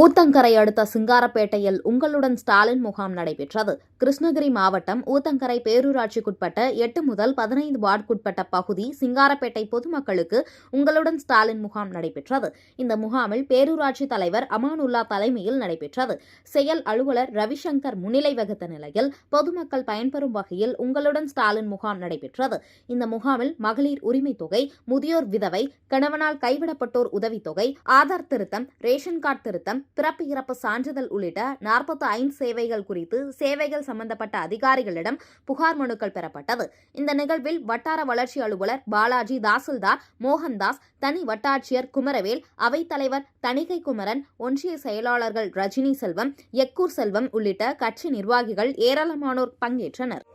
ஊத்தங்கரை அடுத்த சிங்காரப்பேட்டையில் உங்களுடன் ஸ்டாலின் முகாம் நடைபெற்றது. கிருஷ்ணகிரி மாவட்டம் ஊத்தங்கரை பேரூராட்சிக்குட்பட்ட 8 முதல் 15 வார்டுக்குட்பட்ட பகுதி சிங்காரப்பேட்டை பொதுமக்களுக்கு உங்களுடன் ஸ்டாலின் முகாம் நடைபெற்றது. இந்த முகாமில் பேரூராட்சி தலைவர் அமானுல்லா தலைமையில் நடைபெற்றது. செயல் அலுவலர் ரவிசங்கர் முன்னிலை வகித்த நிலையில் பொதுமக்கள் பயன்பெறும் வகையில் உங்களுடன் ஸ்டாலின் முகாம் நடைபெற்றது. இந்த முகாமில் மகளிர் உரிமை தொகை, முதியோர் விதவை, கணவனால் கைவிடப்பட்டோர் உதவித்தொகை, ஆதார் திருத்தம், ரேஷன் கார்டு திருத்தம், பிறப்பு இறப்பு சான்றிதழ் உள்ளிட்ட 45 சேவைகள் குறித்து சேவைகள் சம்பந்தப்பட்ட அதிகாரிகளிடம் புகார் மனுக்கள் பெறப்பட்டது. இந்த நிகழ்வில் வட்டார வளர்ச்சி அலுவலர் பாலாஜி, தாசில்தார் மோகன்தாஸ், தனி வட்டாட்சியர் குமரவேல், அவைத்தலைவர் தணிகை குமரன், ஒன்றிய செயலாளர்கள் ரஜினி செல்வம், எக்கூர் செல்வம் உள்ளிட்ட கட்சி நிர்வாகிகள் ஏராளமானோர் பங்கேற்றனர்.